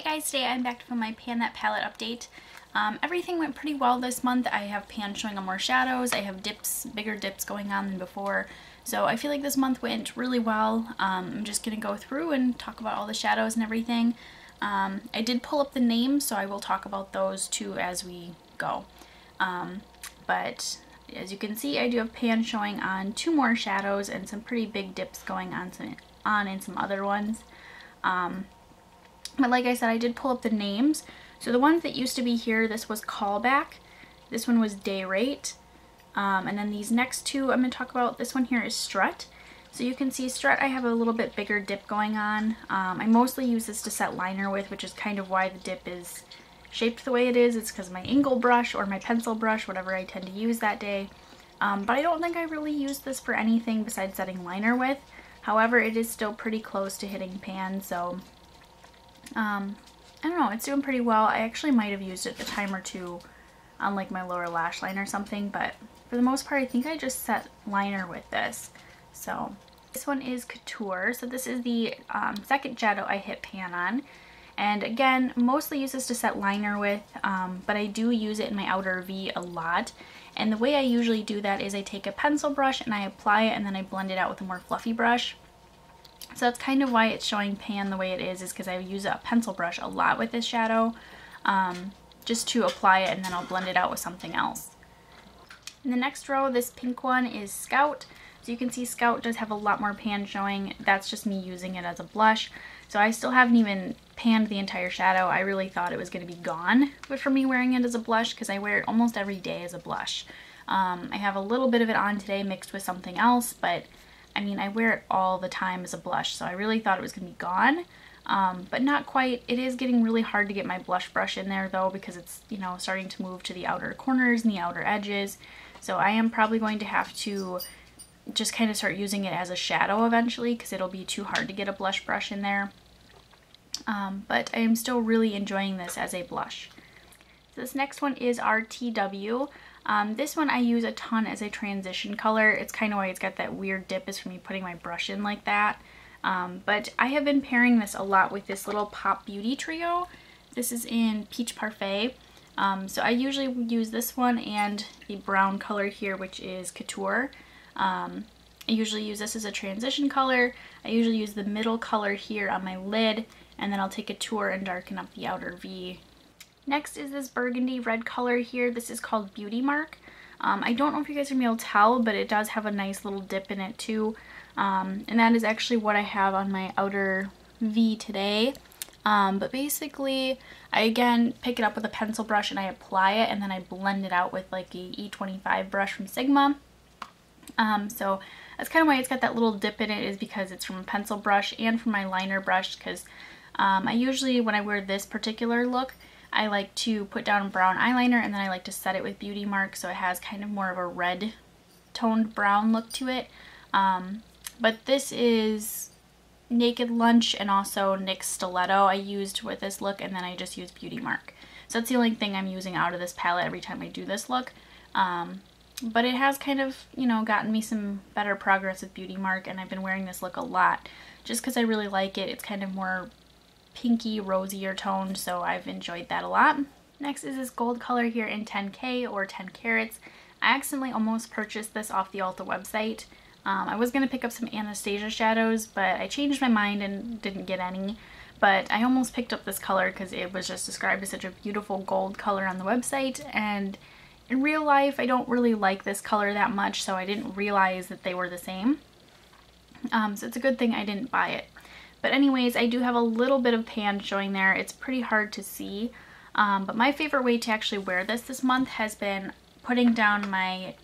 guys, today I'm back to film my Pan That Palette update. Everything went pretty well this month. I have pans showing on more shadows, I have dips, bigger dips going on than before. So I feel like this month went really well. I'm just going to go through and talk about all the shadows and everything. I did pull up the names, so I will talk about those too as we go. But as you can see, I do have pan showing on two more shadows and some pretty big dips going on in some other ones. But like I said, I did pull up the names. So the ones that used to be here, this was Callback, this one was Day Rate, and then these next two I'm going to talk about, this one here is Strut. So you can see Strut, I have a little bit bigger dip going on. I mostly use this to set liner with, which is kind of why the dip is shaped the way it is. It's because my angle brush or my pencil brush, whatever I tend to use that day. But I don't think I really use this for anything besides setting liner with. However, it is still pretty close to hitting pan, so I don't know, it's doing pretty well. I actually might have used it a time or two on like my lower lash line or something, but for the most part I think I just set liner with this. So this one is Couture. So this is the second shadow I hit pan on, and again mostly use this to set liner with, but I do use it in my outer V a lot. And the way I usually do that is I take a pencil brush and I apply it and then I blend it out with a more fluffy brush. So that's kind of why it's showing pan the way it is because I use a pencil brush a lot with this shadow, just to apply it and then I'll blend it out with something else. In the next row, this pink one is Scout. So you can see Scout does have a lot more pan showing. That's just me using it as a blush. So I still haven't even panned the entire shadow. I really thought it was going to be gone but for me wearing it as a blush because I wear it almost every day as a blush. I have a little bit of it on today mixed with something else, but I mean, I wear it all the time as a blush, so I really thought it was going to be gone, but not quite. It is getting really hard to get my blush brush in there though because it's, you know, starting to move to the outer corners and the outer edges. So I am probably going to have to just kind of start using it as a shadow eventually because it'll be too hard to get a blush brush in there. But I am still really enjoying this as a blush. So this next one is RTW. This one I use a ton as a transition color. It's kind of why it's got that weird dip is for me putting my brush in like that. But I have been pairing this a lot with this little Pop Beauty trio. This is in Peach Parfait. So I usually use this one and the brown color here, which is Couture. I usually use this as a transition color. I usually use the middle color here on my lid, and then I'll take Couture and darken up the outer V. Next is this burgundy red color here. This is called Beauty Mark. I don't know if you guys are going to be able to tell, but it does have a nice little dip in it too. And that is actually what I have on my outer V today. But basically, I again pick it up with a pencil brush and I apply it and then I blend it out with like a E25 brush from Sigma. So that's kind of why it's got that little dip in it, is because it's from a pencil brush and from my liner brush, because I usually, when I wear this particular look, I like to put down brown eyeliner and then I like to set it with Beauty Mark so it has kind of more of a red toned brown look to it. But this is Naked Lunch and also NYX Stiletto I used with this look, and then I just use Beauty Mark. So that's the only thing I'm using out of this palette every time I do this look. But it has kind of, you know, gotten me some better progress with Beauty Mark, and I've been wearing this look a lot just because I really like it. It's kind of more pinky, rosier toned, so I've enjoyed that a lot. Next is this gold color here in 10K or 10 carats. I accidentally almost purchased this off the Ulta website. I was going to pick up some Anastasia shadows, but I changed my mind and didn't get any. But I almost picked up this color because it was just described as such a beautiful gold color on the website, and in real life I don't really like this color that much, so I didn't realize that they were the same. So it's a good thing I didn't buy it. But anyways, I do have a little bit of pan showing there. It's pretty hard to see. But my favorite way to actually wear this month has been putting down my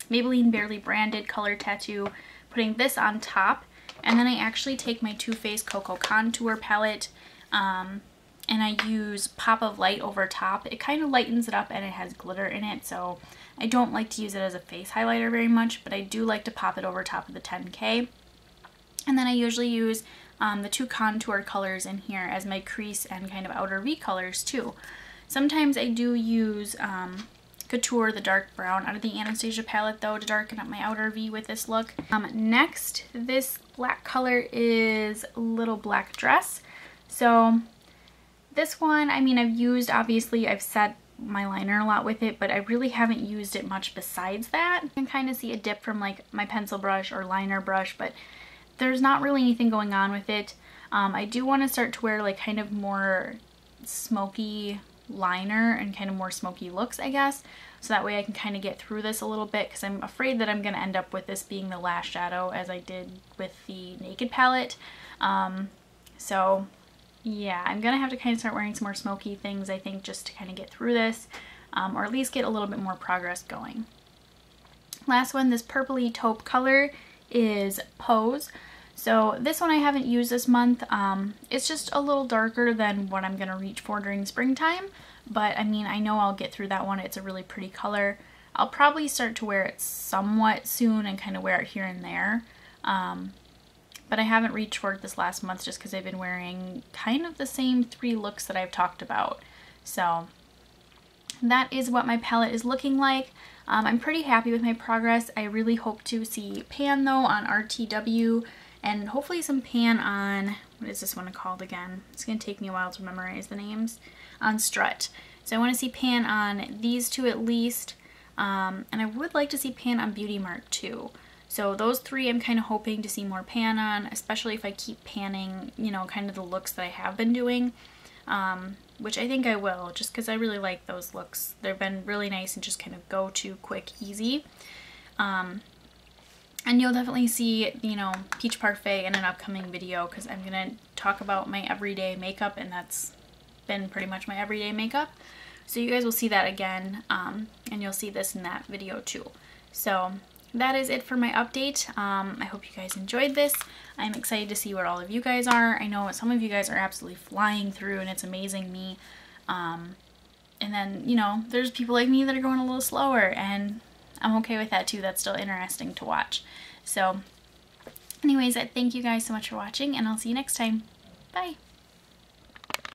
Maybelline Barely Branded color tattoo, putting this on top, and then I actually take my Too Faced Cocoa Contour palette and I use Pop of Light over top. It kind of lightens it up and it has glitter in it, so I don't like to use it as a face highlighter very much, but I do like to pop it over top of the 10K. And then I usually use the two contour colors in here as my crease and kind of outer V colors too. Sometimes I do use Couture, the dark brown, out of the Anastasia palette though, to darken up my outer V with this look. Next, this black color is Little Black Dress. So This one, I mean, I've set my liner a lot with it, but I really haven't used it much besides that. You can kind of see a dip from like my pencil brush or liner brush, but there's not really anything going on with it. I do want to start to wear like kind of more smoky liner and kind of more smoky looks, I guess, so that way I can kind of get through this a little bit, because I'm afraid that I'm going to end up with this being the last shadow as I did with the Naked palette. So yeah, I'm going to have to kind of start wearing some more smoky things, I think, just to kind of get through this, or at least get a little bit more progress going. Last one, this purpley taupe color is Pose. So this one I haven't used this month. It's just a little darker than what I'm going to reach for during springtime, but I mean, I know I'll get through that one. It's a really pretty color. I'll probably start to wear it somewhat soon and kind of wear it here and there. But I haven't reached for it this last month just because I've been wearing kind of the same 3 looks that I've talked about. So that is what my palette is looking like. I'm pretty happy with my progress. I really hope to see pan though on RTW, and hopefully some pan on, what is this one called again? It's going to take me a while to memorize the names. On Strut. So I want to see pan on these 2 at least, and I would like to see pan on Beauty Mark too. So those 3 I'm kind of hoping to see more pan on, especially if I keep panning, you know, kind of the looks that I have been doing, which I think I will, just because I really like those looks. They've been really nice and just kind of go to quick, easy. And you'll definitely see, you know, Peach Parfait in an upcoming video, because I'm going to talk about my everyday makeup, and that's been pretty much my everyday makeup. So you guys will see that again, and you'll see this in that video too. So that is it for my update. I hope you guys enjoyed this. I'm excited to see where all of you guys are. I know some of you guys are absolutely flying through, and it's amazing me. And then, you know, there's people like me that are going a little slower, and I'm okay with that too. That's still interesting to watch. So anyways, thank you guys so much for watching, and I'll see you next time. Bye!